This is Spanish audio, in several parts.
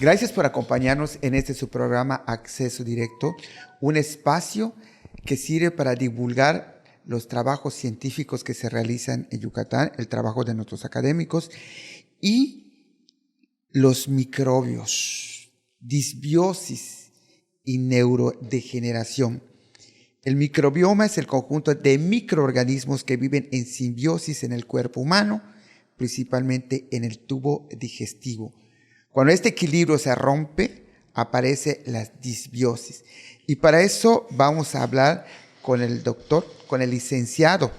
Gracias por acompañarnos en este su programa Acceso Directo, un espacio que sirve para divulgar los trabajos científicos que se realizan en Yucatán, el trabajo de nuestros académicos y los microbios, disbiosis y neurodegeneración. El microbioma es el conjunto de microorganismos que viven en simbiosis en el cuerpo humano, principalmente en el tubo digestivo. Cuando este equilibrio se rompe, aparece la disbiosis. Y para eso vamos a hablar con el licenciado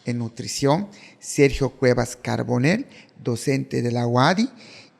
en nutrición, Sergio Cuevas Carbonell, docente de la UADY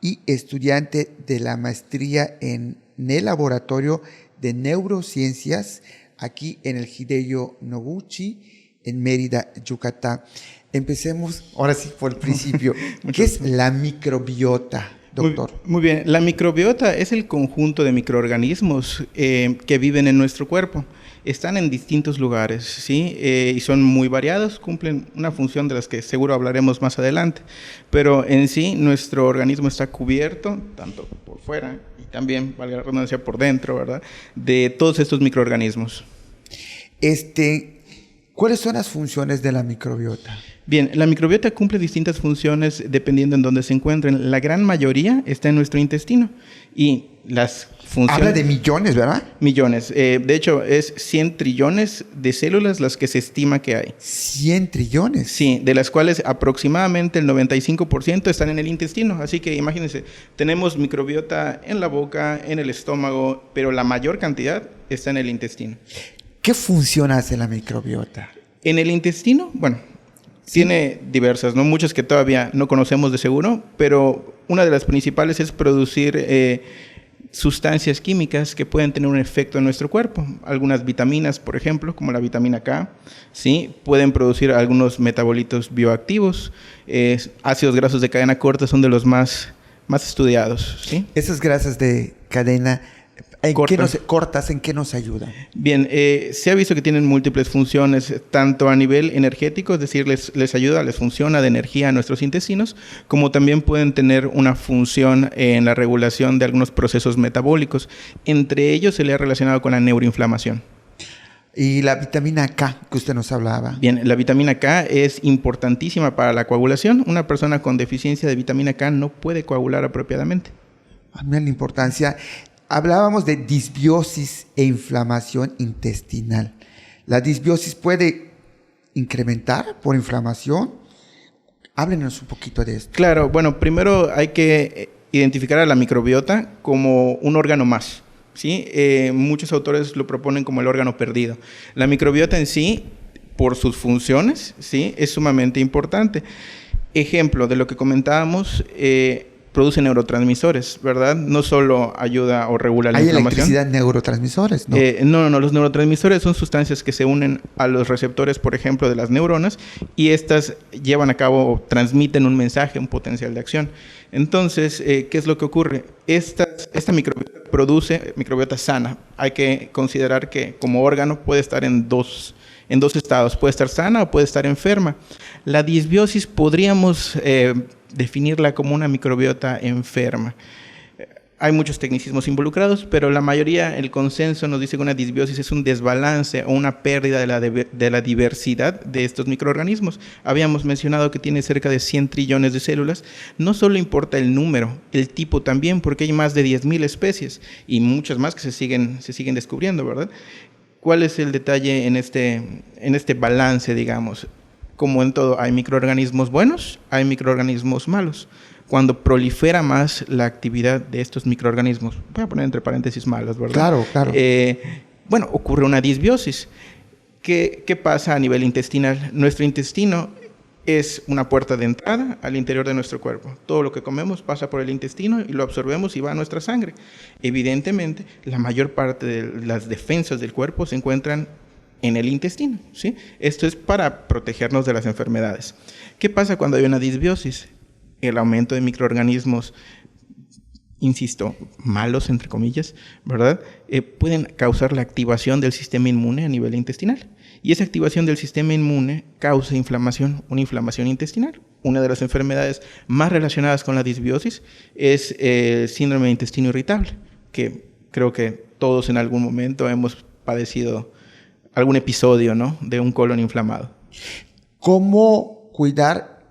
y estudiante de la maestría en el Laboratorio de Neurociencias, aquí en el Hideo Noguchi, en Mérida, Yucatán. Empecemos ahora sí por el principio. ¿Qué es la microbiota, doctor? Muy bien. La microbiota es el conjunto de microorganismos que viven en nuestro cuerpo. Están en distintos lugares, ¿sí? Y son muy variados, cumplen una función de las que seguro hablaremos más adelante. Pero en sí, nuestro organismo está cubierto, tanto por fuera y también, valga la redundancia, por dentro, ¿verdad?, de todos estos microorganismos. ¿Cuáles son las funciones de la microbiota? Bien, la microbiota cumple distintas funciones dependiendo en dónde se encuentren. La gran mayoría está en nuestro intestino y las funciones... Habla de millones, ¿verdad? Millones. De hecho, es 100 trillones de células las que se estima que hay. ¿100 trillones? Sí, de las cuales aproximadamente el 95% están en el intestino. Así que imagínense, tenemos microbiota en la boca, en el estómago, pero la mayor cantidad está en el intestino. ¿Qué función hace la microbiota? En el intestino, bueno, sí, tiene diversas, ¿no? Muchas que todavía no conocemos de seguro, pero una de las principales es producir sustancias químicas que pueden tener un efecto en nuestro cuerpo. Algunas vitaminas, por ejemplo, como la vitamina K, ¿sí?, pueden producir algunos metabolitos bioactivos. Ácidos grasos de cadena corta son de los más estudiados, ¿sí? Esas grasas de cadena cortas, ¿en qué nos ayudan? Bien, se ha visto que tienen múltiples funciones, tanto a nivel energético, es decir, les ayuda, les funciona de energía a nuestros intestinos, como también pueden tener una función en la regulación de algunos procesos metabólicos. Entre ellos se le ha relacionado con la neuroinflamación. ¿Y la vitamina K que usted nos hablaba? Bien, la vitamina K es importantísima para la coagulación. Una persona con deficiencia de vitamina K no puede coagular apropiadamente. Mira la importancia. Hablábamos de disbiosis e inflamación intestinal. ¿La disbiosis puede incrementar por inflamación? Háblenos un poquito de esto. Claro, bueno, primero hay que identificar a la microbiota como un órgano más, ¿sí? Muchos autores lo proponen como el órgano perdido. La microbiota en sí, por sus funciones, ¿sí?, es sumamente importante. Ejemplo de lo que comentábamos, produce neurotransmisores, ¿verdad? No solo ayuda o regula la inflamación. ¿Hay electricidad en neurotransmisores? No. No. Los neurotransmisores son sustancias que se unen a los receptores, por ejemplo, de las neuronas, y estas llevan a cabo o transmiten un mensaje, un potencial de acción. Entonces, ¿qué es lo que ocurre? Esta microbiota produce microbiota sana. Hay que considerar que como órgano puede estar en dos estados. Puede estar sana o puede estar enferma. La disbiosis podríamos definirla como una microbiota enferma. Hay muchos tecnicismos involucrados, pero la mayoría, el consenso nos dice que una disbiosis es un desbalance o una pérdida de la diversidad de estos microorganismos. Habíamos mencionado que tiene cerca de 100 trillones de células. No solo importa el número, el tipo también, porque hay más de 10,000 especies y muchas más que se siguen descubriendo, ¿verdad? ¿Cuál es el detalle en este balance, digamos? Como en todo, hay microorganismos buenos, hay microorganismos malos. Cuando prolifera más la actividad de estos microorganismos, voy a poner entre paréntesis malos, ¿verdad? Claro. Ocurre una disbiosis. ¿Qué pasa a nivel intestinal? Nuestro intestino es una puerta de entrada al interior de nuestro cuerpo. Todo lo que comemos pasa por el intestino y lo absorbemos y va a nuestra sangre. Evidentemente, la mayor parte de las defensas del cuerpo se encuentran en el intestino, ¿sí? Esto es para protegernos de las enfermedades. ¿Qué pasa cuando hay una disbiosis? El aumento de microorganismos, insisto, malos, entre comillas, ¿verdad? Pueden causar la activación del sistema inmune a nivel intestinal. Y esa activación del sistema inmune causa inflamación, una inflamación intestinal. una de las enfermedades más relacionadas con la disbiosis es el síndrome de intestino irritable, que creo que todos en algún momento hemos padecido algún episodio, ¿no?, de un colon inflamado. ¿Cómo cuidar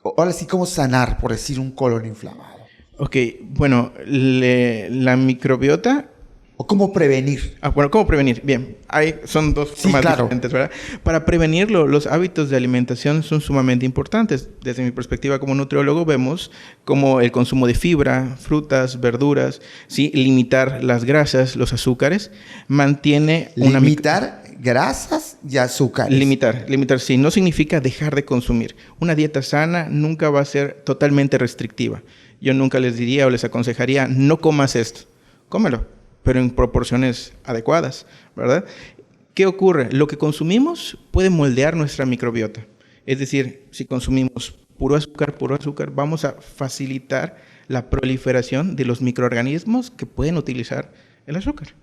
ahora sí, cómo sanar, por decir, un colon inflamado? Ok, bueno, la microbiota... ¿O cómo prevenir? Bueno, ¿cómo prevenir? Bien, son dos formas diferentes, ¿verdad? Para prevenirlo, los hábitos de alimentación son sumamente importantes. Desde mi perspectiva como nutriólogo, vemos como el consumo de fibra, frutas, verduras, ¿sí? Limitar las grasas, los azúcares, mantiene una... Limitar grasas y azúcares. Limitar, sí. No significa dejar de consumir. Una dieta sana nunca va a ser totalmente restrictiva. Yo nunca les diría o les aconsejaría, no comas esto. Cómelo, pero en proporciones adecuadas, ¿verdad? ¿Qué ocurre? Lo que consumimos puede moldear nuestra microbiota. Es decir, si consumimos puro azúcar, vamos a facilitar la proliferación de los microorganismos que pueden utilizar el azúcar.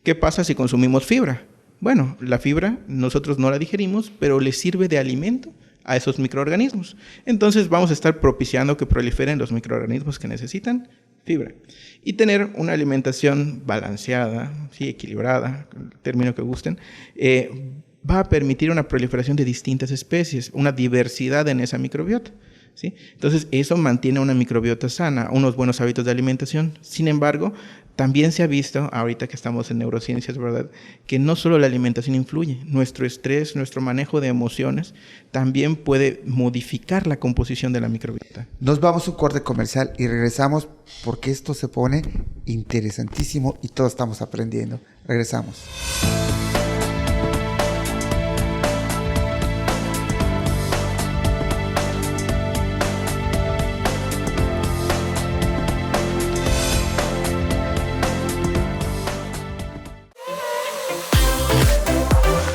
¿Qué pasa si consumimos fibra? Bueno, la fibra nosotros no la digerimos, pero le sirve de alimento a esos microorganismos. Entonces vamos a estar propiciando que proliferen los microorganismos que necesitan fibra. Y tener una alimentación balanceada, ¿sí?, equilibrada, el término que gusten, va a permitir una proliferación de distintas especies, una diversidad en esa microbiota, ¿sí? Entonces eso mantiene una microbiota sana, unos buenos hábitos de alimentación. Sin embargo, también se ha visto, ahorita que estamos en neurociencias, ¿verdad?, que no solo la alimentación influye. Nuestro estrés, nuestro manejo de emociones también puede modificar la composición de la microbiota. Nos vamos a un corte comercial y regresamos porque esto se pone interesantísimo y todos estamos aprendiendo. Regresamos.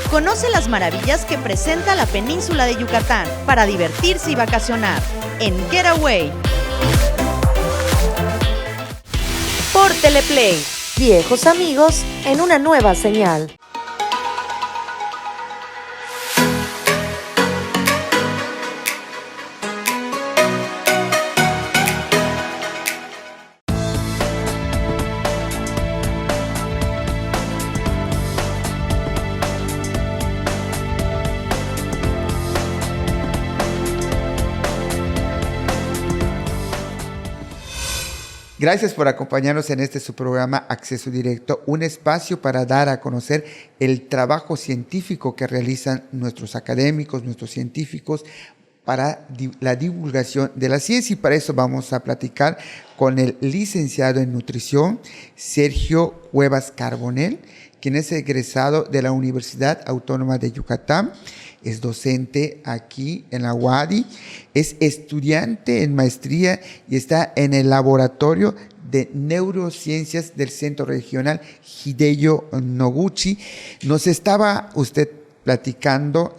Conoce las maravillas que presenta la península de Yucatán para divertirse y vacacionar en Getaway por Teleplay. Viejos amigos en una nueva señal. Gracias por acompañarnos en este su programa Acceso Directo, un espacio para dar a conocer el trabajo científico que realizan nuestros académicos, nuestros científicos, para la divulgación de la ciencia. Y para eso vamos a platicar con el licenciado en nutrición, Sergio Cuevas Carbonell, quien es egresado de la Universidad Autónoma de Yucatán. Es docente aquí en la UADY, es estudiante en maestría y está en el laboratorio de neurociencias del Centro Regional Hideo Noguchi. Nos estaba usted platicando,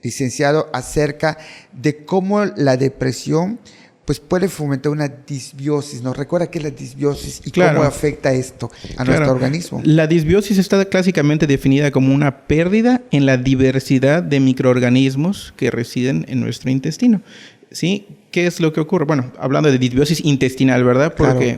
licenciado, acerca de cómo la depresión pues puede fomentar una disbiosis. ¿Nos recuerda qué es la disbiosis y cómo afecta esto a nuestro organismo? La disbiosis está clásicamente definida como una pérdida en la diversidad de microorganismos que residen en nuestro intestino, ¿sí? ¿Qué es lo que ocurre? Bueno, hablando de disbiosis intestinal, ¿verdad? Porque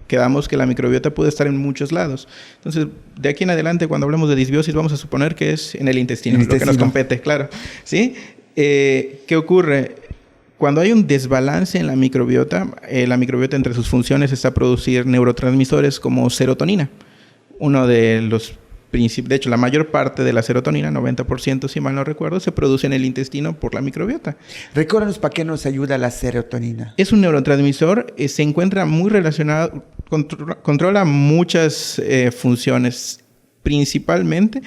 quedamos que la microbiota puede estar en muchos lados. Entonces, de aquí en adelante, cuando hablemos de disbiosis, vamos a suponer que es en el intestino, lo que nos compete, claro, ¿sí? ¿Qué ocurre? Cuando hay un desbalance en la microbiota entre sus funciones está a producir neurotransmisores como serotonina. Uno de los principios, de hecho, la mayor parte de la serotonina, 90%, si mal no recuerdo, se produce en el intestino por la microbiota. Recuérdanos para qué nos ayuda la serotonina. Es un neurotransmisor, se encuentra muy relacionado, controla muchas funciones, principalmente,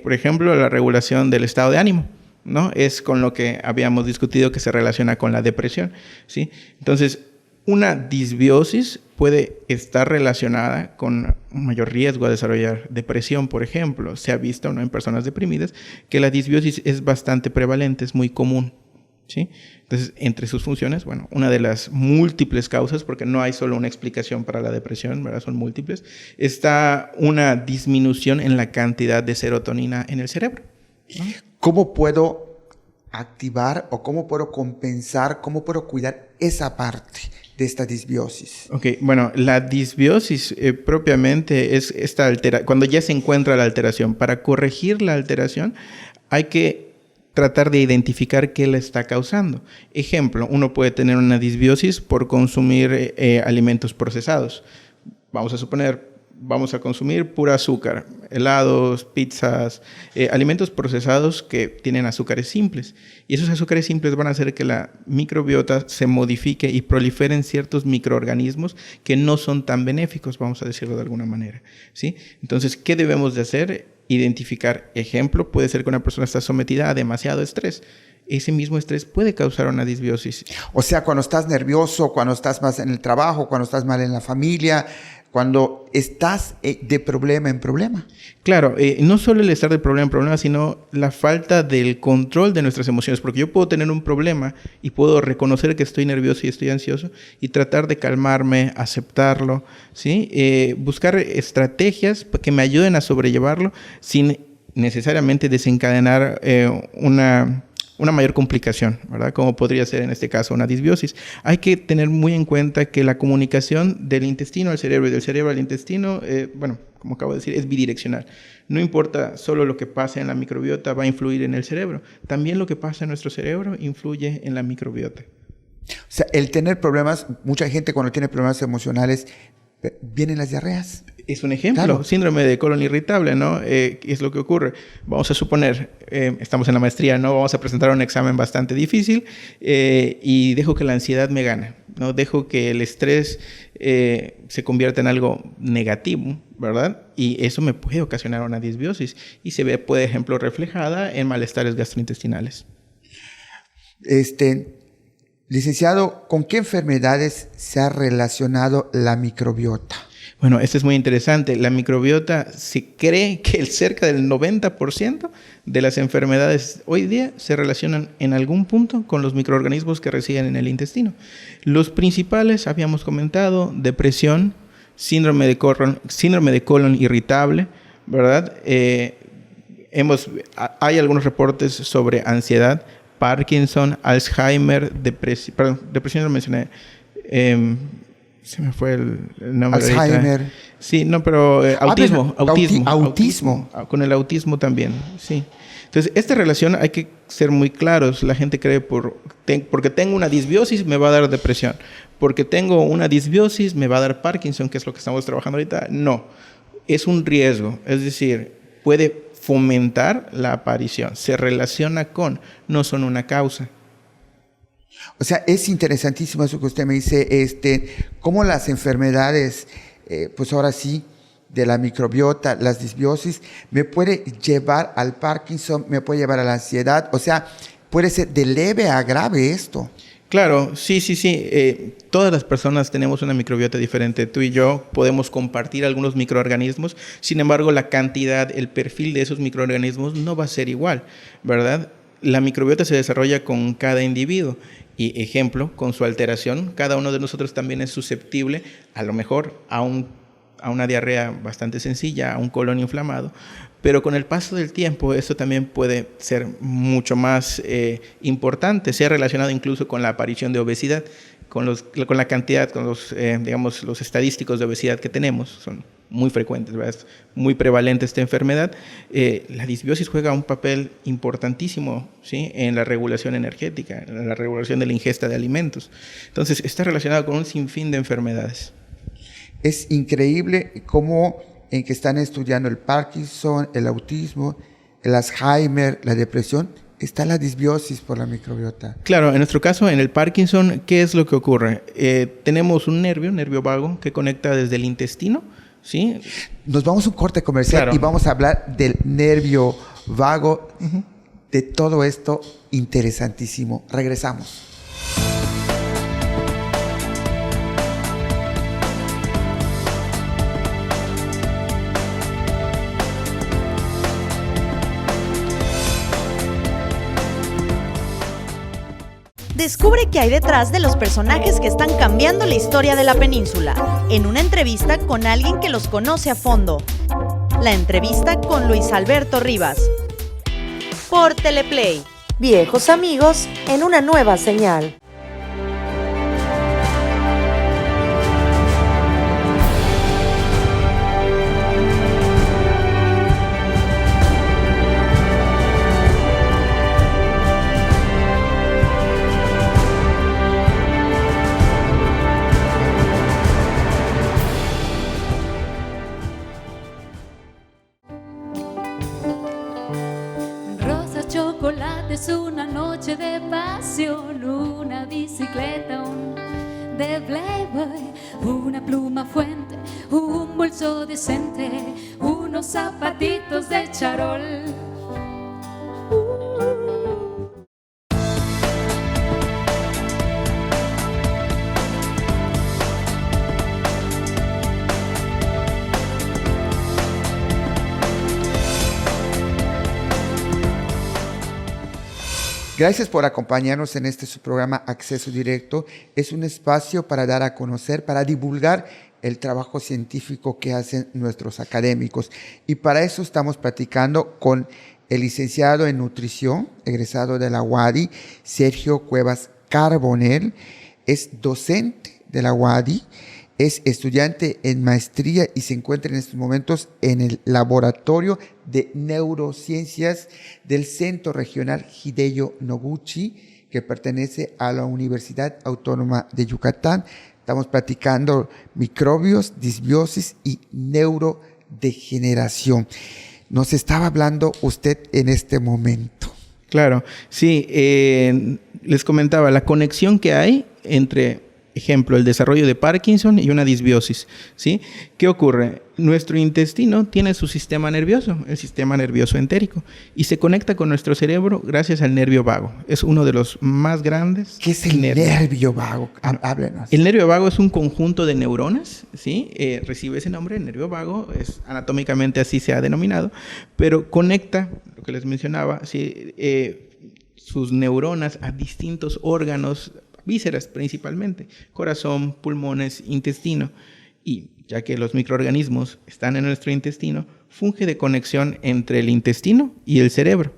por ejemplo, la regulación del estado de ánimo, ¿no? Es con lo que habíamos discutido que se relaciona con la depresión, ¿sí? Entonces, una disbiosis puede estar relacionada con un mayor riesgo a desarrollar depresión, por ejemplo. Se ha visto, ¿no?, en personas deprimidas que la disbiosis es bastante prevalente, es muy común, ¿sí? Entonces, entre sus funciones, bueno, una de las múltiples causas, porque no hay solo una explicación para la depresión, ¿verdad?, son múltiples, está una disminución en la cantidad de serotonina en el cerebro, ¿no? ¿Cómo puedo activar o cómo puedo compensar, cómo puedo cuidar esa parte de esta disbiosis? Ok, bueno, la disbiosis propiamente es esta cuando ya se encuentra la alteración. Para corregir la alteración hay que tratar de identificar qué la está causando. Ejemplo, uno puede tener una disbiosis por consumir alimentos procesados. Vamos a suponer, vamos a consumir pura azúcar, helados, pizzas, alimentos procesados que tienen azúcares simples. Y esos azúcares simples van a hacer que la microbiota se modifique y proliferen ciertos microorganismos que no son tan benéficos, vamos a decirlo de alguna manera, ¿sí? Entonces, ¿qué debemos de hacer? Identificar. Ejemplo, puede ser que una persona está sometida a demasiado estrés. Ese mismo estrés puede causar una disbiosis. O sea, cuando estás nervioso, cuando estás más en el trabajo, cuando estás mal en la familia, cuando estás de problema en problema. Claro, no solo el estar de problema en problema, sino la falta del control de nuestras emociones, porque yo puedo tener un problema y puedo reconocer que estoy nervioso y estoy ansioso y tratar de calmarme, aceptarlo, ¿sí? Buscar estrategias que me ayuden a sobrellevarlo sin necesariamente desencadenar una mayor complicación, ¿verdad? Como podría ser en este caso una disbiosis. Hay que tener muy en cuenta que la comunicación del intestino al cerebro y del cerebro al intestino, como acabo de decir, es bidireccional. No importa solo lo que pase en la microbiota va a influir en el cerebro. También lo que pasa en nuestro cerebro influye en la microbiota. O sea, el tener problemas, mucha gente cuando tiene problemas emocionales, vienen las diarreas. Es un ejemplo, claro. Síndrome de colon irritable, ¿no? ¿Qué es lo que ocurre? Vamos a suponer, estamos en la maestría, ¿no? Vamos a presentar un examen bastante difícil y dejo que la ansiedad me gane, ¿no? Dejo que el estrés se convierta en algo negativo, ¿verdad? Y eso me puede ocasionar una disbiosis y se ve, por ejemplo, reflejada en malestares gastrointestinales. Licenciado, ¿con qué enfermedades se ha relacionado la microbiota? Bueno, esto es muy interesante. La microbiota, se cree que cerca del 90% de las enfermedades hoy día se relacionan en algún punto con los microorganismos que residen en el intestino. Los principales, habíamos comentado, depresión, síndrome de colon irritable, ¿verdad? Hay algunos reportes sobre ansiedad, Parkinson, Alzheimer, depresión lo mencioné. Se me fue el nombre. Alzheimer. Ahorita. Sí, no, pero autismo. Con el autismo también, sí. Entonces, esta relación hay que ser muy claros. La gente cree porque tengo una disbiosis me va a dar depresión. Porque tengo una disbiosis me va a dar Parkinson, que es lo que estamos trabajando ahorita. No, es un riesgo. Es decir, puede fomentar la aparición. Se relaciona con, no son una causa. O sea, es interesantísimo eso que usted me dice, cómo las enfermedades, pues ahora sí, de la microbiota, las disbiosis, me puede llevar al Parkinson, me puede llevar a la ansiedad, o sea, puede ser de leve a grave esto. Claro, sí. Todas las personas tenemos una microbiota diferente. Tú y yo podemos compartir algunos microorganismos. Sin embargo, la cantidad, el perfil de esos microorganismos no va a ser igual, ¿verdad? La microbiota se desarrolla con cada individuo. Y ejemplo, con su alteración, cada uno de nosotros también es susceptible, a lo mejor, a una diarrea bastante sencilla, a un colon inflamado. Pero con el paso del tiempo, esto también puede ser mucho más importante. Se ha relacionado incluso con la aparición de obesidad, con la cantidad, con los estadísticos de obesidad que tenemos. Son muy frecuentes, ¿verdad? Es muy prevalente esta enfermedad. La disbiosis juega un papel importantísimo, ¿sí? En la regulación energética, en la regulación de la ingesta de alimentos. Entonces, está relacionado con un sinfín de enfermedades. Es increíble cómo en que están estudiando el Parkinson, el autismo, el Alzheimer, la depresión, está la disbiosis por la microbiota. Claro, en nuestro caso, en el Parkinson, ¿qué es lo que ocurre? Tenemos un nervio vago, que conecta desde el intestino, ¿sí? Nos vamos a un corte comercial, claro, y vamos a hablar del nervio vago, de todo esto interesantísimo. Regresamos. Descubre qué hay detrás de los personajes que están cambiando la historia de la península, en una entrevista con alguien que los conoce a fondo. La entrevista con Luis Alberto Rivas. Por Teleplay. Viejos amigos en una nueva señal. Chocolates, una noche de pasión, una bicicleta, de Playboy, una pluma fuente, un bolso decente, unos zapatitos de charol. Gracias por acompañarnos en este su programa Acceso Directo. Es un espacio para dar a conocer, para divulgar el trabajo científico que hacen nuestros académicos. Y para eso estamos platicando con el licenciado en nutrición, egresado de la UADY, Sergio Cuevas Carbonell. Es docente de la UADY, es estudiante en maestría y se encuentra en estos momentos en el Laboratorio de Neurociencias del Centro Regional Hideo Noguchi, que pertenece a la Universidad Autónoma de Yucatán. Estamos platicando microbios, disbiosis y neurodegeneración. Nos estaba hablando usted en este momento. Claro, sí. Les comentaba la conexión que hay entre, ejemplo, el desarrollo de Parkinson y una disbiosis, ¿sí? ¿Qué ocurre? Nuestro intestino tiene su sistema nervioso, el sistema nervioso entérico, y se conecta con nuestro cerebro gracias al nervio vago. Es uno de los más grandes. ¿Qué es el nervio vago? Háblenos. El nervio vago es un conjunto de neuronas, ¿sí? Recibe ese nombre, el nervio vago, es anatómicamente así se ha denominado, pero conecta, lo que les mencionaba, ¿sí? Sus neuronas a distintos órganos, vísceras principalmente, corazón, pulmones, intestino. Y ya que los microorganismos están en nuestro intestino, funge de conexión entre el intestino y el cerebro.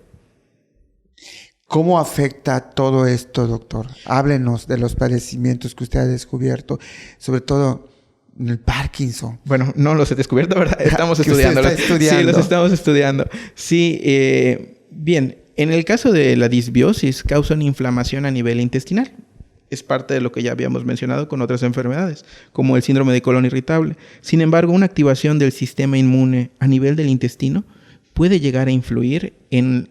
¿Cómo afecta todo esto, doctor? Háblenos de los padecimientos que usted ha descubierto, sobre todo el Parkinson. Bueno, no los he descubierto, ¿verdad? Estamos estudiándolos. Sí, los estamos estudiando. Sí, bien. En el caso de la disbiosis, causa una inflamación a nivel intestinal. Es parte de lo que ya habíamos mencionado con otras enfermedades, como el síndrome de colon irritable. Sin embargo, una activación del sistema inmune a nivel del intestino puede llegar a influir en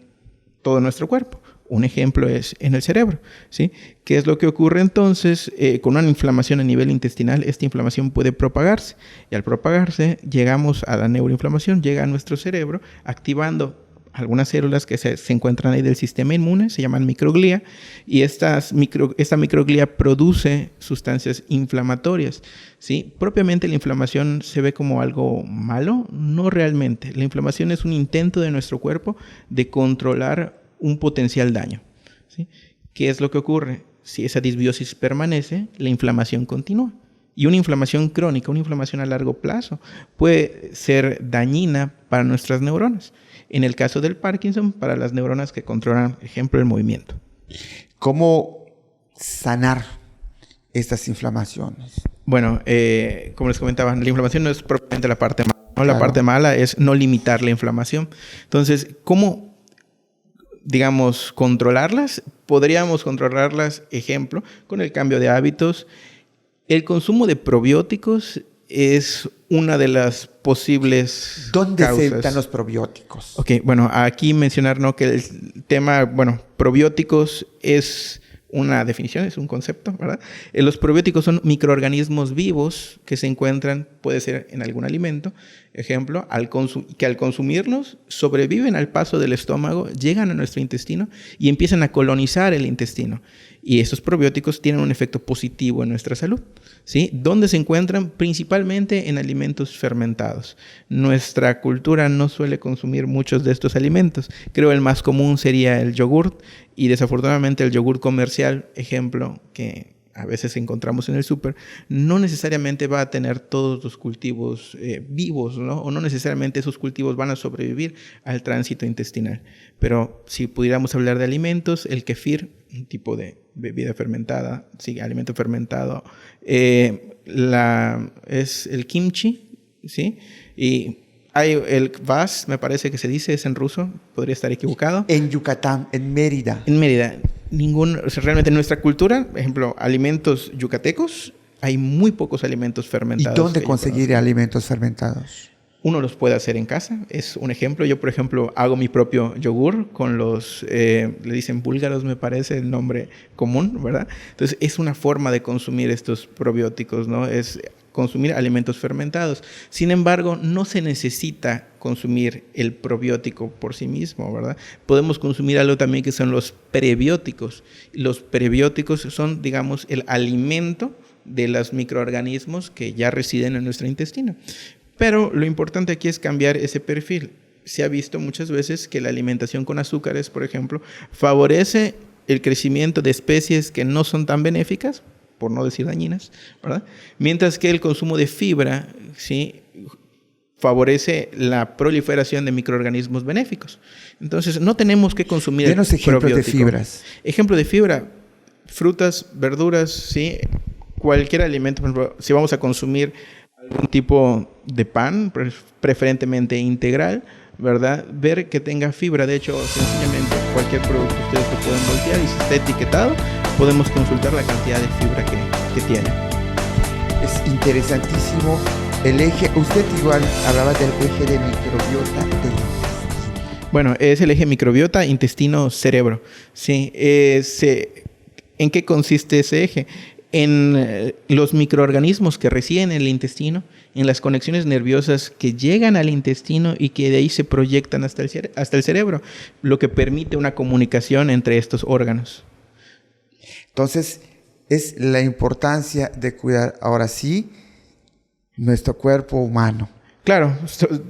todo nuestro cuerpo. Un ejemplo es en el cerebro, ¿sí? ¿Qué es lo que ocurre entonces? Con una inflamación a nivel intestinal, esta inflamación puede propagarse. Y al propagarse, llegamos a la neuroinflamación, llega a nuestro cerebro, activando algunas células que se encuentran ahí del sistema inmune, se llaman microglía, y esta microglía produce sustancias inflamatorias, ¿sí? Propiamente la inflamación se ve como algo malo, no realmente. La inflamación es un intento de nuestro cuerpo de controlar un potencial daño, ¿sí? ¿Qué es lo que ocurre? Si esa disbiosis permanece, la inflamación continúa. Y una inflamación crónica, una inflamación a largo plazo, puede ser dañina para nuestras neuronas. En el caso del Parkinson, para las neuronas que controlan, por ejemplo, el movimiento. ¿Cómo sanar estas inflamaciones? Bueno, como les comentaba, la inflamación no es propiamente la parte mala, ¿no? La parte mala es no limitar la inflamación. Entonces, ¿cómo, digamos, controlarlas? Podríamos controlarlas, ejemplo, con el cambio de hábitos. El consumo de probióticos es una de las posibles ¿Dónde causas. se dan los probióticos? Ok, bueno, aquí mencionar, ¿no?, que el tema, bueno, probióticos es una definición, es un concepto, ¿verdad? Los probióticos son microorganismos vivos que se encuentran, puede ser en algún alimento, ejemplo, que al consumirlos sobreviven al paso del estómago, llegan a nuestro intestino y empiezan a colonizar el intestino. Y estos probióticos tienen un efecto positivo en nuestra salud, ¿sí? ¿Dónde se encuentran? Principalmente en alimentos fermentados. Nuestra cultura no suele consumir muchos de estos alimentos. Creo el más común sería el yogurt y desafortunadamente el yogurt comercial, ejemplo, que a veces encontramos en el súper, no necesariamente va a tener todos los cultivos vivos, ¿no? O no necesariamente esos cultivos van a sobrevivir al tránsito intestinal. Pero si pudiéramos hablar de alimentos, el kefir, un tipo de bebida fermentada, sí, alimento fermentado, es el kimchi, ¿sí? Y hay el kvass, me parece que se dice, es en ruso, podría estar equivocado. En Yucatán, en Mérida. En Mérida, realmente en nuestra cultura, por ejemplo, alimentos yucatecos, hay muy pocos alimentos fermentados. ¿Y dónde conseguir alimentos fermentados? Uno los puede hacer en casa, es un ejemplo. Yo, por ejemplo, hago mi propio yogur con le dicen búlgaros, me parece el nombre común, ¿verdad? Entonces, es una forma de consumir estos probióticos, ¿no? Es consumir alimentos fermentados. Sin embargo, no se necesita consumir el probiótico por sí mismo, ¿verdad? Podemos consumir algo también que son los prebióticos. Los prebióticos son, digamos, el alimento de los microorganismos que ya residen en nuestro intestino. Pero lo importante aquí es cambiar ese perfil. Se ha visto muchas veces que la alimentación con azúcares, por ejemplo, favorece el crecimiento de especies que no son tan benéficas, por no decir dañinas, ¿verdad? Mientras que el consumo de fibra, ¿sí?, favorece la proliferación de microorganismos benéficos. Entonces, no tenemos que consumir Denos ejemplos de fibras. Ejemplo de fibra, frutas, verduras, ¿sí? Cualquier alimento, por ejemplo, si vamos a consumir algún tipo de pan, preferentemente integral, ¿verdad? Ver que tenga fibra. De hecho, sencillamente cualquier producto ustedes lo pueden voltear y si está etiquetado, podemos consultar la cantidad de fibra que tiene. Es interesantísimo el eje. Usted igual hablaba del eje de microbiota del intestino. Bueno, es el eje microbiota, intestino, cerebro. Sí, ¿en qué consiste ese eje? En los microorganismos que residen en el intestino, en las conexiones nerviosas que llegan al intestino y que de ahí se proyectan hasta el cerebro, lo que permite una comunicación entre estos órganos. Entonces, es la importancia de cuidar ahora sí nuestro cuerpo humano. Claro,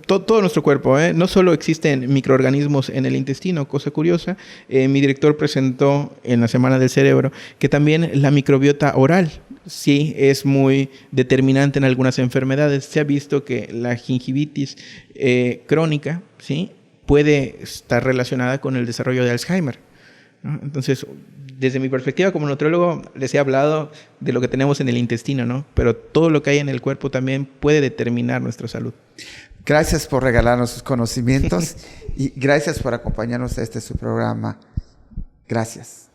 todo nuestro cuerpo, ¿eh? No solo existen microorganismos en el intestino, cosa curiosa. Mi director presentó en la Semana del Cerebro que también la microbiota oral sí es muy determinante en algunas enfermedades. Se ha visto que la gingivitis crónica, ¿sí?, puede estar relacionada con el desarrollo de Alzheimer, ¿no? Entonces, desde mi perspectiva como nutriólogo, les he hablado de lo que tenemos en el intestino, ¿no? Pero todo lo que hay en el cuerpo también puede determinar nuestra salud. Gracias por regalarnos sus conocimientos y gracias por acompañarnos a su programa. Gracias.